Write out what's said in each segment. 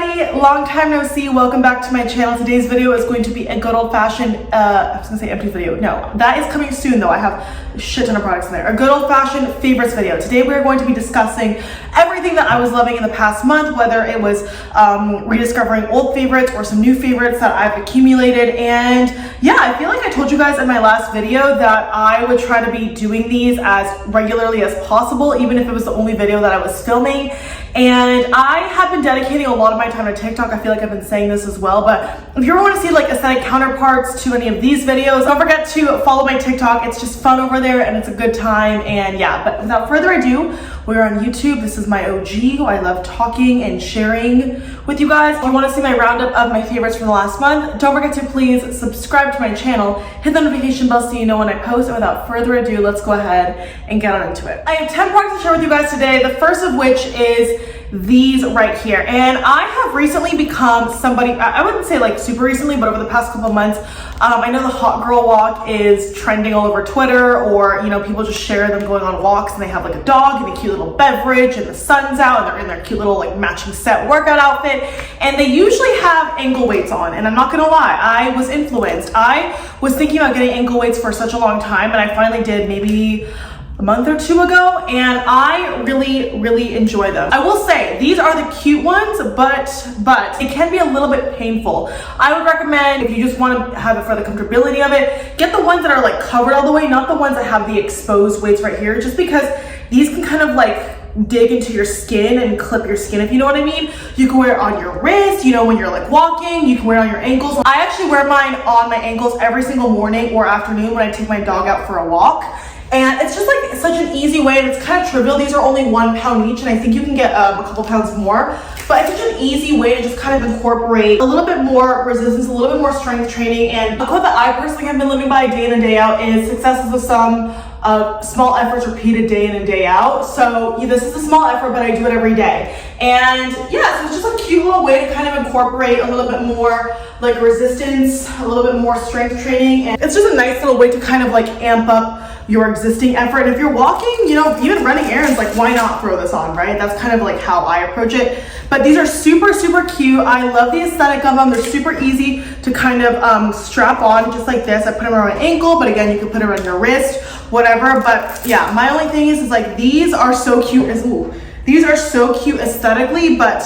everybody, long time no see. Welcome back to my channel. Today's video is going to be a good old-fashioned I was gonna say empty video. No, that is coming soon though. I have a shit ton of products in there. A good old-fashioned favorites video. Today we're going to be discussing everything that I was loving in the past month, whether it was rediscovering old favorites or some new favorites that I've accumulated. And yeah, I feel like I told you guys in my last video that I would try to be doing these as regularly as possible, even if it was the only video that I was filming. And I have been dedicating a lot of my time to TikTok. I feel like I've been saying this as well, but if you ever want to see like aesthetic counterparts to any of these videos, don't forget to follow my TikTok. It's just fun over there and it's a good time. And yeah, but without further ado, we're on YouTube. This is my OG who I love talking and sharing with you guys. If you want to see my roundup of my favorites from the last month, don't forget to please subscribe to my channel, hit the notification bell so you know when I post. And without further ado, let's go ahead and get on into it. I have 10 products to share with you guys today. The first of which is these right here. And I have recently become somebody, I wouldn't say like super recently, but over the past couple months, I know the hot girl walk is trending all over Twitter, or you know, people just share them going on walks and they have like a dog and a cute little beverage and the sun's out and they're in their cute little like matching set workout outfit, and they usually have ankle weights on. And I'm not gonna lie, I was influenced. I was thinking about getting ankle weights for such a long time, and I finally did maybe a month or two ago, and I really enjoy them. I will say these are the cute ones, but it can be a little bit painful. I would recommend, if you just want to have it for the comfortability of it, get the ones that are like covered all the way, not the ones that have the exposed weights right here, just because these can kind of like dig into your skin and clip your skin, if you know what I mean. You can wear it on your wrist, you know, when you're like walking. You can wear it on your ankles. I actually wear mine on my ankles every single morning or afternoon when I take my dog out for a walk. And it's just like such an easy way, and it's kind of trivial. These are only £1 each, and I think you can get a couple pounds more. But it's such an easy way to just kind of incorporate a little bit more resistance, a little bit more strength training. And a quote that I personally have been living by day in and day out is success is the sum of small efforts repeated day in and day out. So yeah, this is a small effort, but I do it every day. And yeah, so it's just a cute little way to kind of incorporate a little bit more like resistance, a little bit more strength training. And it's just a nice little way to kind of like amp up your existing effort. And if you're walking, you know, even running errands, like why not throw this on, right? That's kind of like how I approach it. But these are super cute. I love the aesthetic of them. They're super easy to kind of strap on just like this. I put them around my ankle, but again, you can put it around your wrist, whatever. But yeah, my only thing is like these are so cute these are so cute aesthetically, but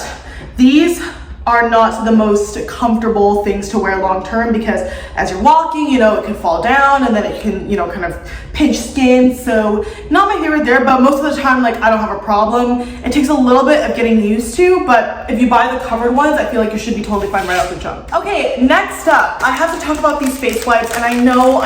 these are not the most comfortable things to wear long term, because as you're walking, you know, it can fall down and then it can, you know, kind of pinch skin. So not my favorite there, but most of the time, like I don't have a problem. It takes a little bit of getting used to, but if you buy the covered ones, I feel like you should be totally fine right off the jump. Okay, next up, I have to talk about these face wipes, and I know,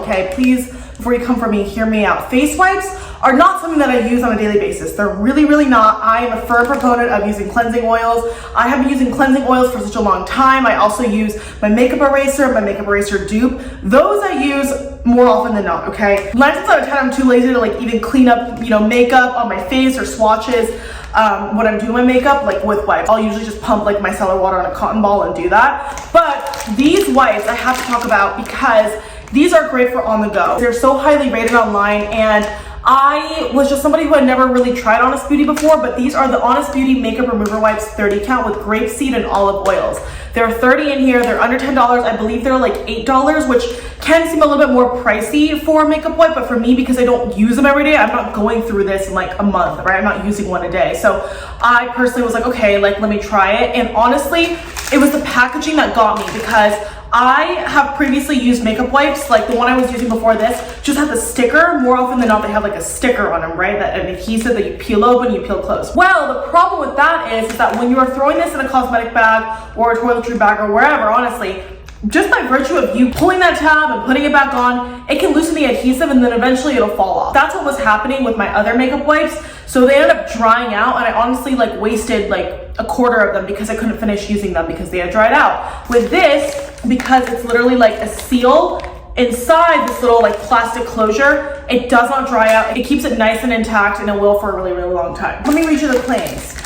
okay, please, before you come for me, hear me out. Face wipes are not something that I use on a daily basis. They're really not. I am a firm proponent of using cleansing oils. I have been using cleansing oils for such a long time. I also use my makeup eraser dupe. Those I use more often than not, okay? 9 times out of 10, I'm too lazy to like even clean up, you know, makeup on my face or swatches when I'm doing my makeup, like with wipes. I'll usually just pump like micellar water on a cotton ball and do that. But these wipes I have to talk about because these are great for on the go. They're so highly rated online, and I was just somebody who had never really tried Honest Beauty before, but these are the Honest Beauty Makeup Remover Wipes 30 count with grapeseed and olive oils. There are 30 in here. They're under $10. I believe they're like $8, which can seem a little bit more pricey for a makeup wipe, but for me, because I don't use them every day, I'm not going through this in like a month, right? I'm not using one a day. So I personally was like, okay, like let me try it. And honestly, it was the packaging that got me, because I have previously used makeup wipes, like the one I was using before this, just had the sticker. More often than not, they have like a sticker on them, right? That an adhesive that you peel open, you peel close. Well, the problem with that is that when you are throwing this in a cosmetic bag or a toiletry bag or wherever, honestly, just by virtue of you pulling that tab and putting it back on, it can loosen the adhesive and then eventually it'll fall off. That's what was happening with my other makeup wipes. So they ended up drying out, and I honestly like wasted like a quarter of them because I couldn't finish using them because they had dried out. With this, because it's literally like a seal inside this little like plastic closure, it does not dry out. It keeps it nice and intact, and it will for a really long time. Let me read you the claims.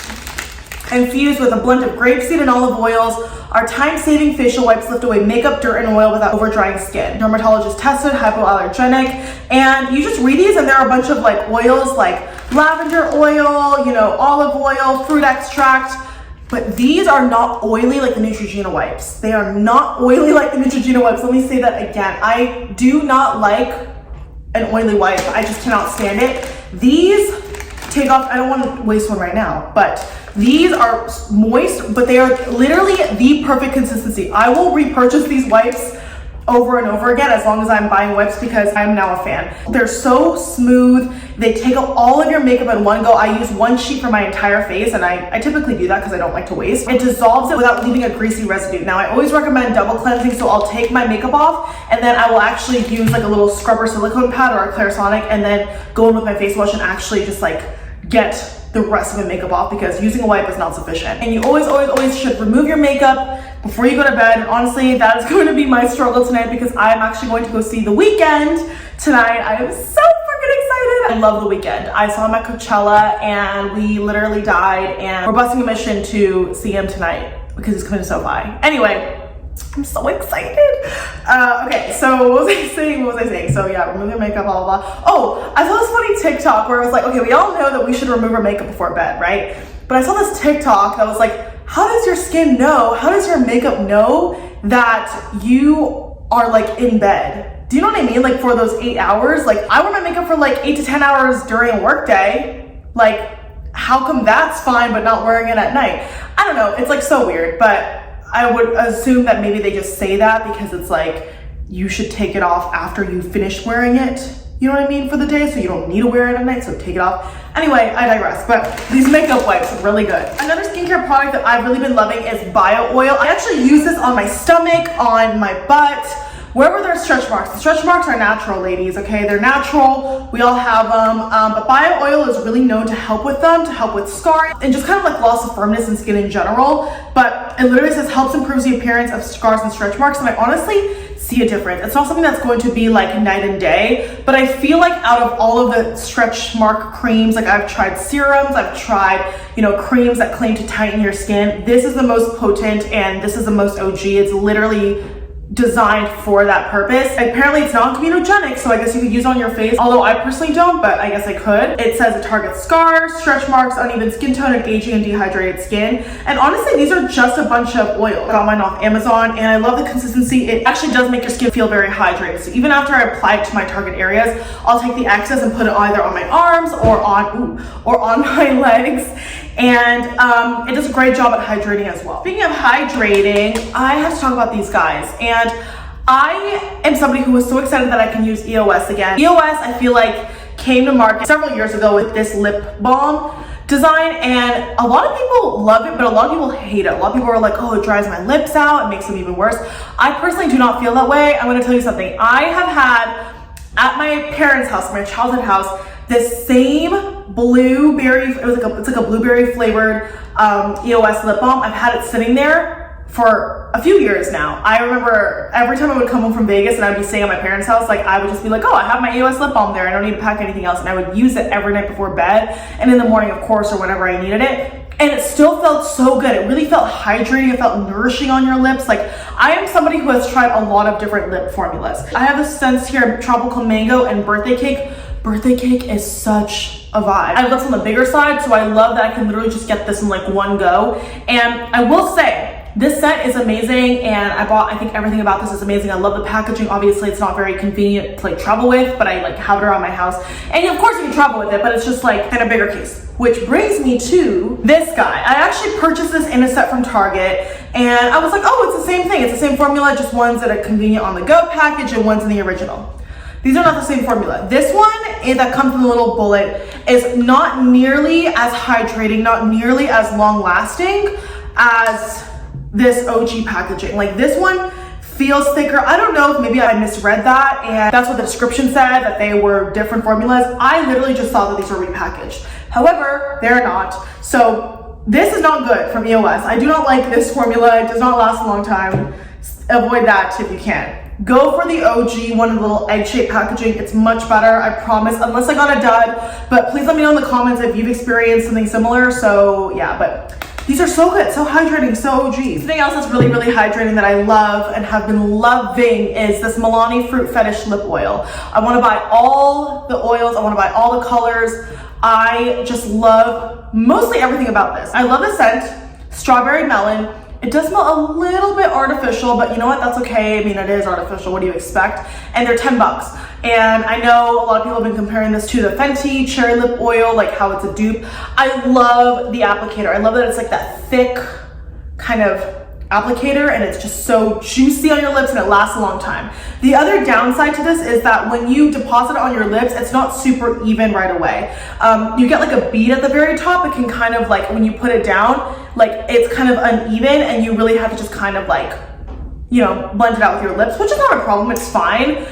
Infused with a blend of grapeseed and olive oils, our time-saving facial wipes lift away makeup, dirt, and oil without over-drying skin. Dermatologist tested, hypoallergenic, and you just read these and there are a bunch of like oils like lavender oil, you know, olive oil, fruit extract, But these are not oily like the Neutrogena wipes. They are not oily like the Neutrogena wipes. Let me say that again. I do not like an oily wipe. I just cannot stand it. These take off, I don't want to waste one right now, but these are moist, but they are literally the perfect consistency. I will repurchase these wipes over and over again as long as I'm buying wipes because I'm now a fan. They're so smooth. They take up all of your makeup in one go. I use one sheet for my entire face, and I typically do that because I don't like to waste. It dissolves it without leaving a greasy residue. Now I always recommend double cleansing, so I'll take my makeup off and then I will actually use like a little scrubber silicone pad or a Clarisonic and then go in with my face wash and actually just like get the rest of the makeup off, because using a wipe is not sufficient. And you always should remove your makeup before you go to bed. And honestly, that is going to be my struggle tonight because I'm actually going to go see The Weeknd tonight. I am so freaking excited. I love The Weeknd. I saw him at Coachella and we literally died, and we're busting a mission to see him tonight because he's coming to SoFi. Anyway, I'm so excited. Okay, so what was I saying? So yeah, remove your makeup, blah, blah, blah. Oh, I saw this funny TikTok where it was like, okay, we all know that we should remove our makeup before bed, right? But I saw this TikTok that was like, how does your skin know, how does your makeup know that you are like in bed? Do you know what I mean? Like for those 8 hours, like I wear my makeup for like 8 to 10 hours during a work day. Like how come that's fine, but not wearing it at night? I don't know, it's like so weird, but I would assume that maybe they just say that because it's like you should take it off after you finish wearing it, you know what I mean, for the day, so you don't need to wear it at night, so take it off. Anyway, I digress, but these makeup wipes are really good. Another skincare product that I've really been loving is bio oil. I actually use this on my stomach, on my butt, wherever there's stretch marks. The stretch marks are natural, ladies, okay? They're natural, we all have them, but bio oil is really known to help with them, to help with scarring, and just kind of like loss of firmness in skin in general. But it literally says helps improve the appearance of scars and stretch marks, and I honestly see a difference. It's not something that's going to be like night and day, but I feel like out of all of the stretch mark creams, like I've tried serums, I've tried, you know, creams that claim to tighten your skin, this is the most potent and this is the most OG. It's literally designed for that purpose. Apparently it's non-comedogenic, so I guess you could use it on your face, although I personally don't, but I guess I could. It says it targets scars, stretch marks, uneven skin tone, and aging and dehydrated skin. And honestly, these are just a bunch of oil. I got mine off Amazon and I love the consistency. It actually does make your skin feel very hydrated. So even after I apply it to my target areas, I'll take the excess and put it either on my arms or on my legs. And it does a great job at hydrating as well. Speaking of hydrating, I have to talk about these guys. And I am somebody who was so excited that I can use EOS again. EOS, I feel like, came to market several years ago with this lip balm design, and a lot of people love it, but a lot of people hate it. A lot of people are like, oh, it dries my lips out, it makes them even worse. I personally do not feel that way. I'm gonna tell you something. I have had, at my parents' house, my childhood house, this same blueberry, it's like a blueberry flavored EOS lip balm. I've had it sitting there for a few years now. I remember every time I would come home from Vegas and I'd be staying at my parents' house, like I would just be like, oh, I have my EOS lip balm there, I don't need to pack anything else. And I would use it every night before bed and in the morning, of course, or whenever I needed it. And it still felt so good. It really felt hydrating. It felt nourishing on your lips. Like, I am somebody who has tried a lot of different lip formulas. I have this scent here, tropical mango and birthday cake. Birthday cake is such a vibe. I have lips on the bigger side, so I love that I can literally just get this in like one go. And I will say, this set is amazing, and I think everything about this is amazing. I love the packaging. Obviously, it's not very convenient to like travel with, but I like have it around my house. And of course you can travel with it, but it's just like in a bigger case. Which brings me to this guy. I actually purchased this in a set from Target, and I was like, oh, it's the same thing. It's the same formula, just one's at a convenient on the go package and one's in the original. These are not the same formula. This one that comes in a little bullet is not nearly as hydrating, not nearly as long lasting as this OG packaging. Like this one feels thicker. I don't know if maybe I misread that and that's what the description said, that they were different formulas. I literally just thought that these were repackaged. However, they're not. So this is not good from EOS. I do not like this formula. It does not last a long time. Avoid that if you can. Go for the OG one in the little egg-shaped packaging. It's much better, I promise, unless I got a dud. But please let me know in the comments if you've experienced something similar. So yeah, but these are so good, so hydrating, so OG. Something else that's really, really hydrating that I love and have been loving is this Milani Fruit Fetish Lip Oil. I wanna buy all the oils, I wanna buy all the colors. I just love mostly everything about this. I love the scent. Strawberry Melon. It does smell a little bit artificial, but you know what? That's okay. I mean, it is artificial. What do you expect? And they're 10 bucks. And I know a lot of people have been comparing this to the Fenty Cherry Lip Oil, like how it's a dupe. I love the applicator. I love that it's like that thick kind of applicator, and it's just so juicy on your lips, and it lasts a long time. The other downside to this is that when you deposit it on your lips, it's not super even right away. You get like a bead at the very top. It can kind of like, when you put it down, like it's kind of uneven, and you really have to just kind of like, you know, blend it out with your lips, which is not a problem. It's fine.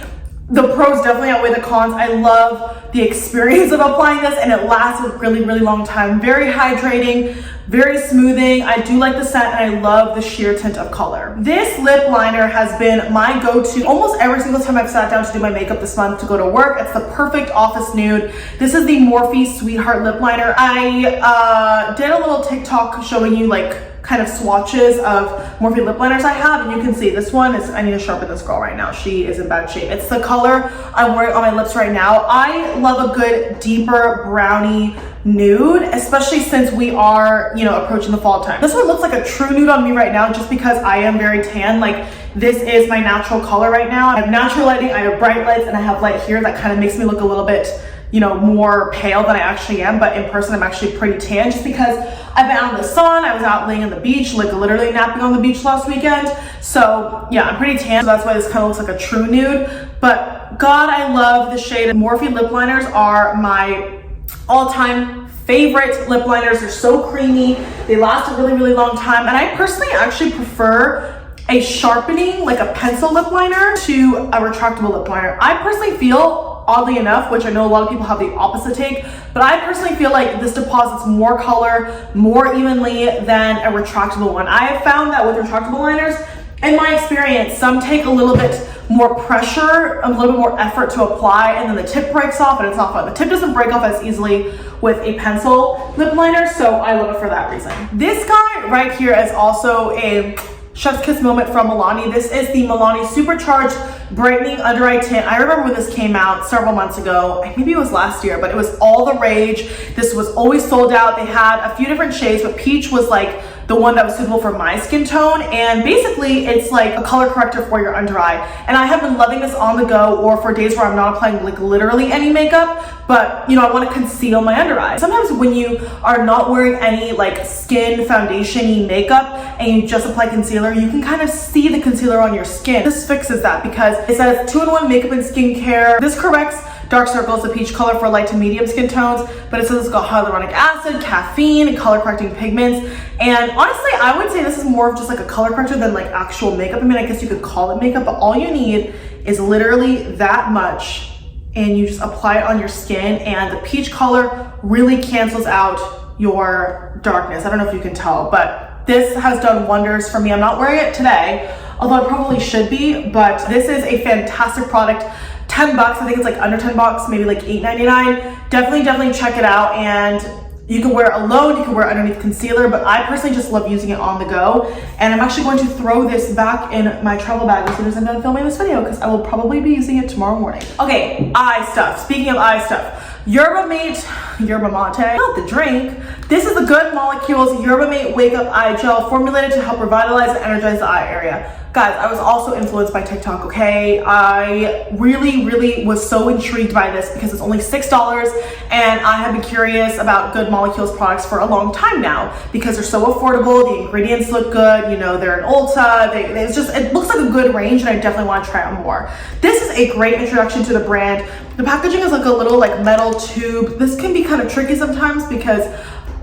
The pros definitely outweigh the cons. I love the experience of applying this, and it lasts a really, really long time. Very hydrating, very smoothing. I do like the scent, and I love the sheer tint of color. This lip liner has been my go-to almost every single time I've sat down to do my makeup this month to go to work. It's the perfect office nude. This is the Morphe Sweetheart Lip Liner. I did a little TikTok showing you like kind of swatches of Morphe lip liners I have, and you can see this one is, I need to sharpen this girl right now. She is in bad shape. It's the color I'm wearing on my lips right now. I love a good deeper brownie nude, especially since we are, you know, approaching the fall time. This one looks like a true nude on me right now just because I am very tan. Like, this is my natural color right now. I have natural lighting, I have bright lights, and I have light here that kind of makes me look a little bit, you know, more pale than I actually am, but in person I'm actually pretty tan just because I've been out in the sun. I was out laying on the beach, like literally napping on the beach last weekend. So yeah, I'm pretty tan, so that's why this kind of looks like a true nude. But God, I love the shade. Morphe lip liners are my all-time favorite lip liners. They're so creamy, they last a really, really long time, and I personally actually prefer a sharpening, like a pencil lip liner to a retractable lip liner. I personally feel, oddly enough, which I know a lot of people have the opposite take, but I personally feel like this deposits more color more evenly than a retractable one. I have found that with retractable liners, in my experience, some take a little bit more pressure, a little bit more effort to apply, and then the tip breaks off, and it's not fun. The tip doesn't break off as easily with a pencil lip liner, so I love it for that reason. This guy right here is also a chef's kiss moment from Milani. This is the Milani Supercharged Brightening Under Eye Tint. I remember when this came out several months ago. Maybe it was last year, but it was all the rage. This was always sold out. They had a few different shades, but peach was like the one that was suitable for my skin tone, and basically it's like a color corrector for your under eye. And I have been loving this on the go or for days where I'm not applying like literally any makeup, but you know, I want to conceal my under eye. Sometimes when you are not wearing any like skin foundation-y makeup and you just apply concealer, you can kind of see the concealer on your skin. This fixes that because it says 2-in-1 makeup and skincare. This corrects dark circles, the peach color for light to medium skin tones, but it says it's got hyaluronic acid, caffeine, and color correcting pigments. And honestly, I would say this is more of just like a color corrector than like actual makeup. I mean, I guess you could call it makeup, but all you need is literally that much, and you just apply it on your skin, and the peach color really cancels out your darkness. I don't know if you can tell, but this has done wonders for me. I'm not wearing it today, although I probably should be, but this is a fantastic product. 10 bucks, I think it's like under 10 bucks, maybe like $8.99. Definitely check it out, and you can wear it alone, you can wear it underneath concealer, but I personally just love using it on the go. And I'm actually going to throw this back in my travel bag as soon as I'm done filming this video, because I will probably be using it tomorrow morning. Okay, eye stuff. Speaking of eye stuff, Yerba Mate, not the drink. This is the Good Molecules Yerba Mate Wake Up Eye Gel, formulated to help revitalize and energize the eye area. Guys, I was also influenced by TikTok, okay? I really was so intrigued by this because it's only $6, and I have been curious about Good Molecules products for a long time now because they're so affordable, the ingredients look good, you know, they're in Ulta, it looks like a good range, and I definitely want to try out more. This is a great introduction to the brand. The packaging is like a little like metal tube. This can be kind of tricky sometimes because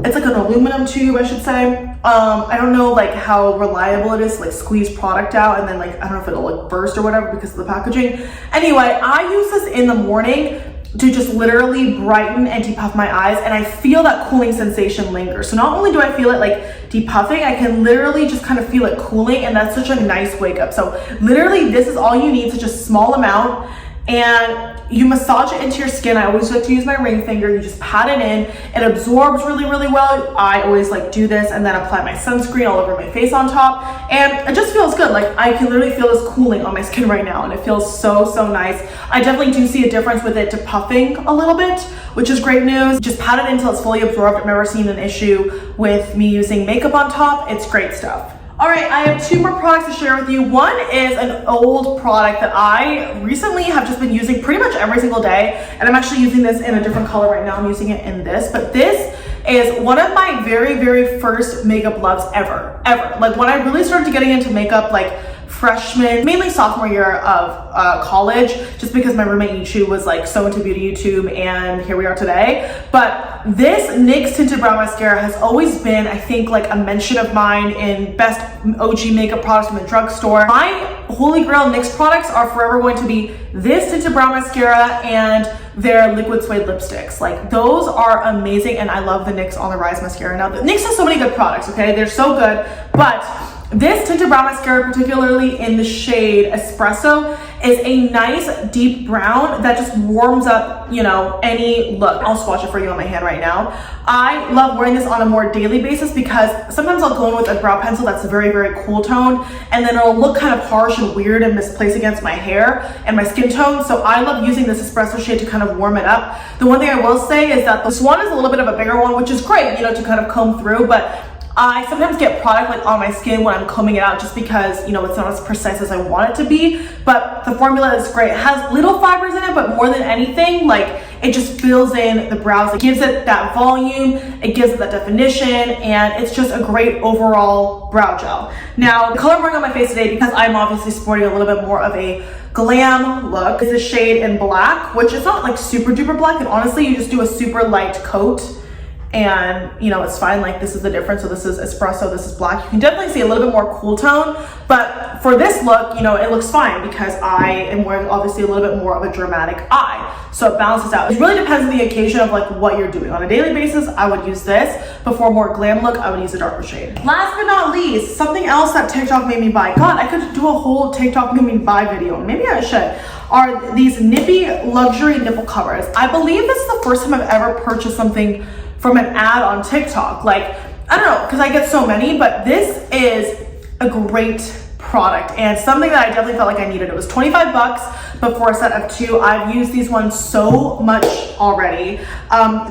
it's like an aluminum tube, I should say. I don't know like how reliable it is to like squeeze product out, and then like I don't know if it'll like burst or whatever because of the packaging. Anyway, I use this in the morning to just literally brighten and depuff my eyes, and I feel that cooling sensation linger. So not only do I feel it like depuffing, I can literally just kind of feel it cooling, and that's such a nice wake up. So literally this is all you need, such a small amount, and you massage it into your skin. I always like to use my ring finger. You just pat it in. It absorbs really, really well. I always like do this and then apply my sunscreen all over my face on top. And it just feels good. Like I can literally feel this cooling on my skin right now and it feels so, so nice. I definitely do see a difference with it to puffing a little bit, which is great news. Just pat it in until it's fully absorbed. I've never seen an issue with me using makeup on top. It's great stuff. All right, I have 2 more products to share with you. One is an old product that I recently have just been using pretty much every single day. And I'm actually using this in a different color right now. I'm using it in this, but this is one of my very, very first makeup loves ever. Like when I really started getting into makeup, like freshman, mainly sophomore year of college, just because my roommate YouTube was like so into beauty YouTube, and here we are today. But this NYX Tinted Brow Mascara has always been, I think, like a mention of mine in best OG makeup products from the drugstore. My holy grail NYX products are forever going to be this Tinted Brow Mascara and their liquid suede lipsticks. Like those are amazing, and I love the NYX On the Rise mascara. Now the NYX has so many good products, okay? They're so good, but this Tinted Brow Mascara, particularly in the shade Espresso, is a nice deep brown that just warms up, you know, any look. I'll swatch it for you on my hand right now. I love wearing this on a more daily basis because sometimes I'll go in with a brow pencil that's very, very cool tone, and then it'll look kind of harsh and weird and misplaced against my hair and my skin tone. So I love using this Espresso shade to kind of warm it up. The one thing I will say is that this one is a little bit of a bigger one, which is great, you know, to kind of comb through, but I sometimes get product like on my skin when I'm combing it out just because, you know, it's not as precise as I want it to be. But the formula is great. It has little fibers in it, but more than anything, like it just fills in the brows. It gives it that volume, it gives it that definition, and it's just a great overall brow gel. Now, the color I'm wearing on my face today, because I'm obviously sporting a little bit more of a glam look, is the shade in black, which is not like super duper black, and honestly, you just do a super light coat and you know it's fine. Like this is the difference. So this is Espresso, this is black. You can definitely see a little bit more cool tone, but for this look, you know, it looks fine because I am wearing obviously a little bit more of a dramatic eye, so it balances out. It really depends on the occasion of like what you're doing. On a daily basis, I would use this, but for a more glam look, I would use a darker shade. Last but not least, something else that TikTok made me buy. God, I could do a whole TikTok made me buy video. Maybe I should. Are these Nippy luxury nipple covers. I believe this is the first time I've ever purchased something from an ad on TikTok. Like, I don't know, because I get so many, but this is a great product and something that I definitely felt like I needed. It was 25 bucks, but for a set of 2. I've used these ones so much already.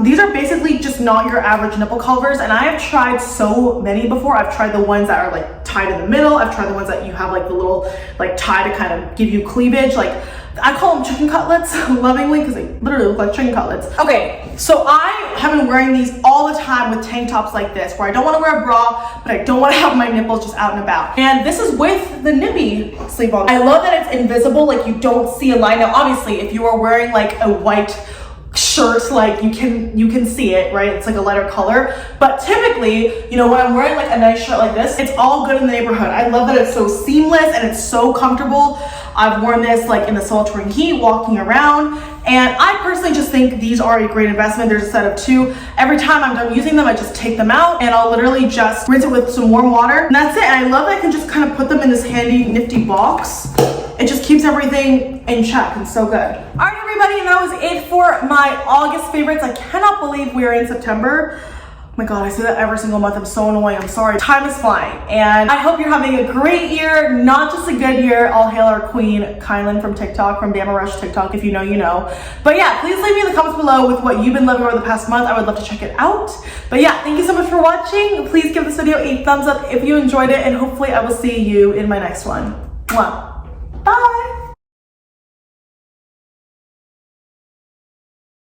These are basically just not your average nipple covers, and I have tried so many before. I've tried the ones that are like tied in the middle. I've tried the ones that you have like the little like tie to kind of give you cleavage. Like I call them chicken cutlets lovingly because they literally look like chicken cutlets. Okay, so I have been wearing these all the time with tank tops like this, where I don't want to wear a bra, but I don't want to have my nipples just out and about. And this is with the Nippy sleeve on. I love that it's invisible, like you don't see a line. Now, obviously, if you are wearing like a white shirt, like you can see it, right? It's like a lighter color, but typically, you know, when I'm wearing like a nice shirt like this, it's all good in the neighborhood. I love that it's so seamless and it's so comfortable. I've worn this like in the sweltering heat walking around, and I personally just think these are a great investment. There's a set of 2. Every time I'm done using them, I just take them out and I'll literally just rinse it with some warm water, and that's it. And I love that I can just kind of put them in this handy nifty box. It just keeps everything in check and so good. All right, everybody, and that was it for my August favorites. I cannot believe we are in September. Oh my God, I say that every single month. I'm so annoying. I'm sorry. Time is flying, and I hope you're having a great year, not just a good year. All hail our queen, Kylan from TikTok, from Bama Rush TikTok. If you know, you know. But yeah, please leave me in the comments below with what you've been loving over the past month. I would love to check it out. But yeah, thank you so much for watching. Please give this video a thumbs up if you enjoyed it, and hopefully I will see you in my next one. Mwah.